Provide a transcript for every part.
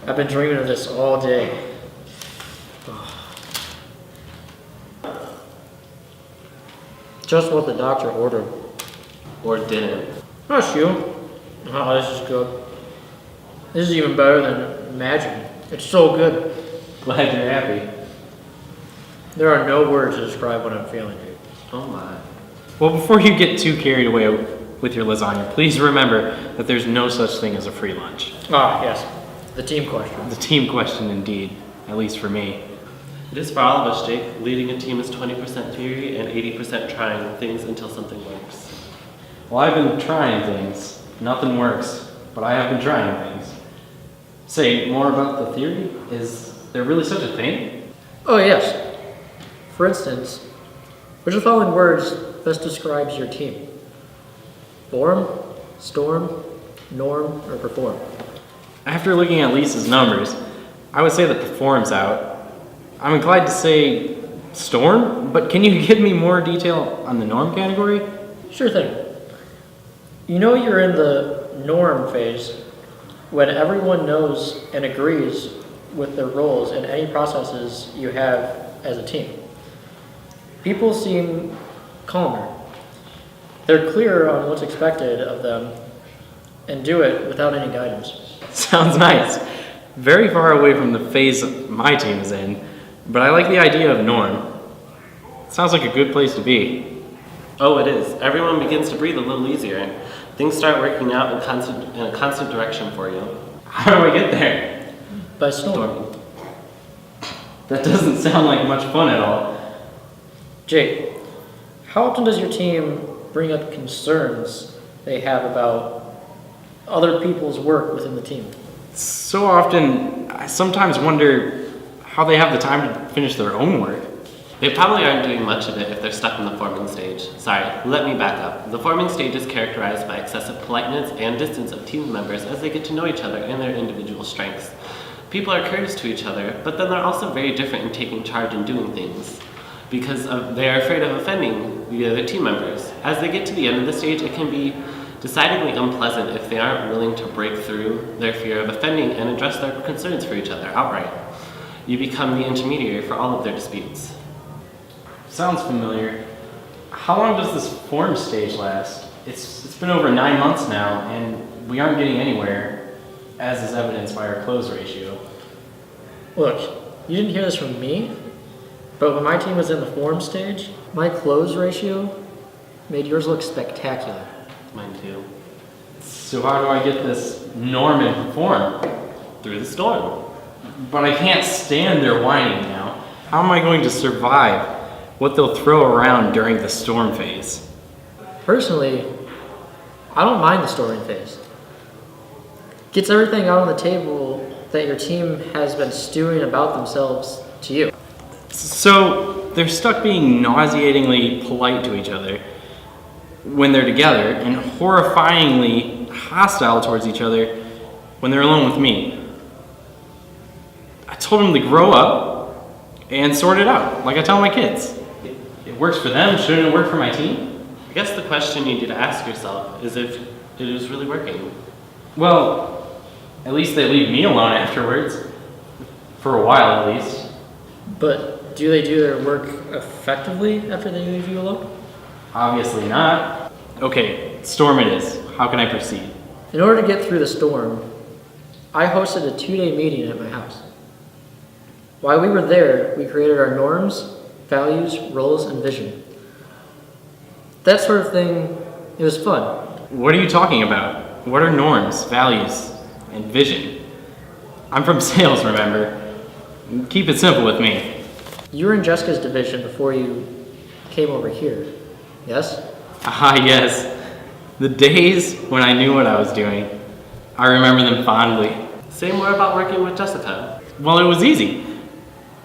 I've been dreaming of this all day. Just what the doctor ordered. Or didn't. Oh, you. Oh, this is good. This is even better than imagined. It's so good. Glad you're happy. There are no words to describe what I'm feeling, dude. Oh my. Well, before you get too carried away with your lasagna, please remember that there's no such thing as a free lunch. Ah, yes. The team question. The team question indeed, at least for me. It is for all of us, Jake. Leading a team is 20% theory and 80% trying things until something works. Well, I've been trying things. Nothing works, but I have been trying things. Say, more about the theory? Is there really such a thing? Oh, yes. For instance, which of the following words best describes your team? Form, storm, norm, or perform? After looking at Lisa's numbers, I would say that perform's out. I'm inclined to say storm, but can you give me more detail on the norm category? Sure thing. You know you're in the norm phase when everyone knows and agrees with their roles and any processes you have as a team. People seem calmer. They're clearer on what's expected of them and do it without any guidance. Sounds nice. Very far away from the phase my team is in, but I like the idea of norm. Sounds like a good place to be. Oh, it is. Everyone begins to breathe a little easier. Things start working out in a constant direction for you. How do I get there? By storming. That doesn't sound like much fun at all. Jake, how often does your team bring up concerns they have about other people's work within the team? So often, I sometimes wonder how they have the time to finish their own work. They probably aren't doing much of it if they're stuck in the forming stage. Sorry, let me back up. The forming stage is characterized by excessive politeness and distance of team members as they get to know each other and their individual strengths. People are courteous to each other, but then they're also very different in taking charge and doing things because they are afraid of offending the other team members. As they get to the end of the stage, it can be decidedly unpleasant if they aren't willing to break through their fear of offending and address their concerns for each other outright. You become the intermediary for all of their disputes. Sounds familiar. How long does this form stage last? It's been over 9 months now, and we aren't getting anywhere, as is evidenced by our close ratio. Look, you didn't hear this from me, but when my team was in the form stage, my close ratio made yours look spectacular. Mine too. So how do I get this norm and perform? Through the storm. But I can't stand their whining now. How am I going to survive what they'll throw around during the storm phase? Personally, I don't mind the storming phase. Gets everything out on the table that your team has been stewing about themselves to you. So they're stuck being nauseatingly polite to each other when they're together and horrifyingly hostile towards each other when they're alone with me. I told them to grow up and sort it out, like I tell my kids. It works for them, shouldn't it work for my team? I guess the question you need to ask yourself is if it is really working. Well, at least they leave me alone afterwards. For a while, at least. But do they do their work effectively after they leave you alone? Obviously not. Okay, storm it is. How can I proceed? In order to get through the storm, I hosted a 2-day meeting at my house. While we were there, we created our norms, values, roles, and vision. That sort of thing, it was fun. What are you talking about? What are norms, values, and vision? I'm from sales, remember? Keep it simple with me. You were in Jessica's division before you came over here, yes? Ah, yes. The days when I knew what I was doing. I remember them fondly. Say more about working with Jessica. Well, it was easy.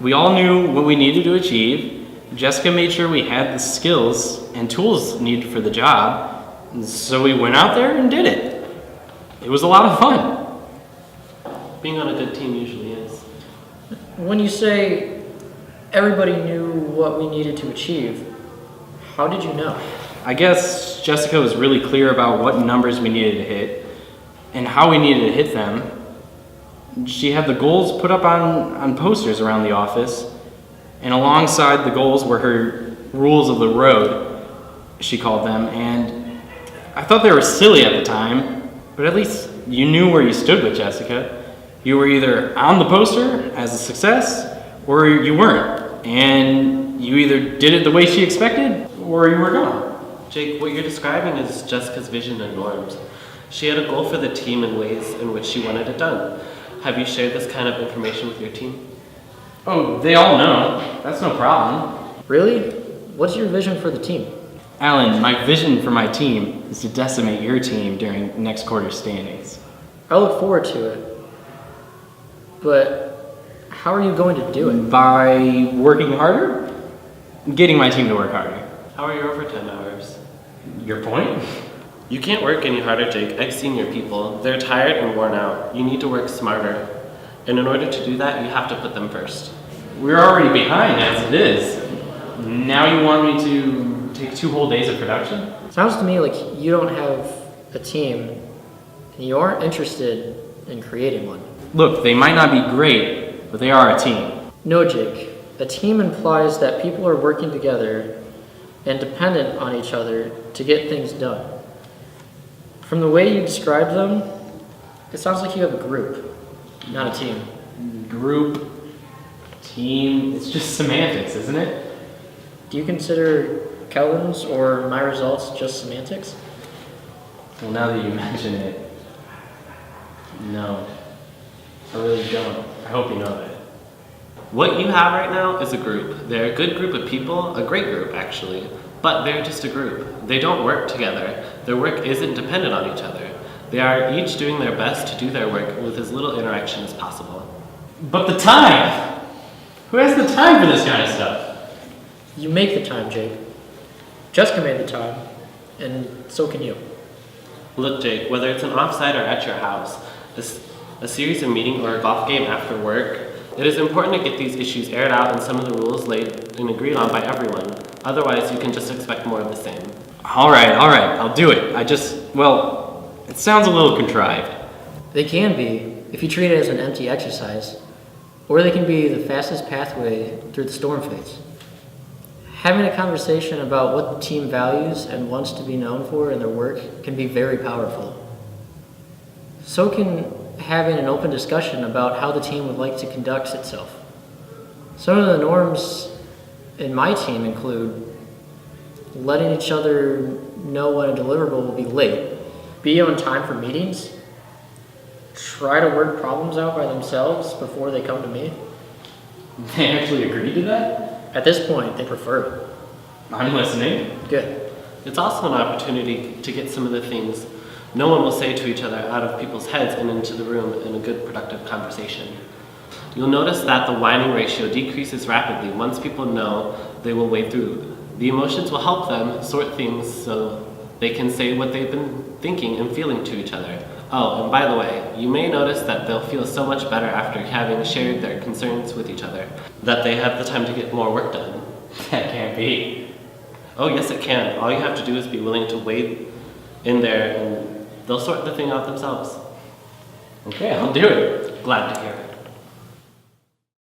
We all knew what we needed to achieve. Jessica made sure we had the skills and tools needed for the job. So we went out there and did it. It was a lot of fun. Being on a good team usually is. When you say everybody knew what we needed to achieve, how did you know? I guess Jessica was really clear about what numbers we needed to hit and how we needed to hit them. She had the goals put up on posters around the office, and alongside the goals were her rules of the road, she called them, and I thought they were silly at the time, but at least you knew where you stood with Jessica. You were either on the poster as a success, or you weren't, and you either did it the way she expected, or you were gone. Jake, what you're describing is Jessica's vision and norms. She had a goal for the team in ways in which she wanted it done. Have you shared this kind of information with your team? Oh, they all know. That's no problem. Really? What's your vision for the team? Alan, my vision for my team is to decimate your team during next quarter's standings. I look forward to it. But how are you going to do it? By working harder? Getting my team to work harder. How are your overtime hours? Your point? You can't work any harder, Jake. I've seen your people. They're tired and worn out. You need to work smarter. And in order to do that, you have to put them first. We're already behind as it is. Now you want me to take 2 whole days of production? Sounds to me like you don't have a team and you aren't interested in creating one. Look, they might not be great, but they are a team. No, Jake. A team implies that people are working together and dependent on each other to get things done. From the way you describe them, it sounds like you have a group, not a team. Group, team, it's just semantics, isn't it? Do you consider Kelvin's or my results just semantics? Well, now that you mention it, no. I really don't. I hope you know that. What you have right now is a group. They're a good group of people, a great group actually, but they're just a group. They don't work together. Their work isn't dependent on each other. They are each doing their best to do their work with as little interaction as possible. But the time! Who has the time for this kind of stuff? You make the time, Jake. Jessica made the time, and so can you. Look, Jake, whether it's an offsite or at your house, a series of meeting or a golf game after work, it is important to get these issues aired out and some of the rules laid and agreed on by everyone. Otherwise, you can just expect more of the same. All right, I'll do it. It sounds a little contrived. They can be, if you treat it as an empty exercise, or they can be the fastest pathway through the storm phase. Having a conversation about what the team values and wants to be known for in their work can be very powerful. So can having an open discussion about how the team would like to conduct itself. Some of the norms in my team include letting each other know when a deliverable will be late, be on time for meetings, try to work problems out by themselves before they come to me. They actually agreed to that? At this point, they prefer it. I'm listening. Good. It's also an opportunity to get some of the things no one will say to each other out of people's heads and into the room in a good, productive conversation. You'll notice that the whining ratio decreases rapidly once people know they will wade through. The emotions will help them sort things so they can say what they've been thinking and feeling to each other. Oh, and by the way, you may notice that they'll feel so much better after having shared their concerns with each other, that they have the time to get more work done. That can't be. Oh, yes, it can. All you have to do is be willing to wade in there and they'll sort the thing out themselves. Okay, I'll do it. Glad to hear it.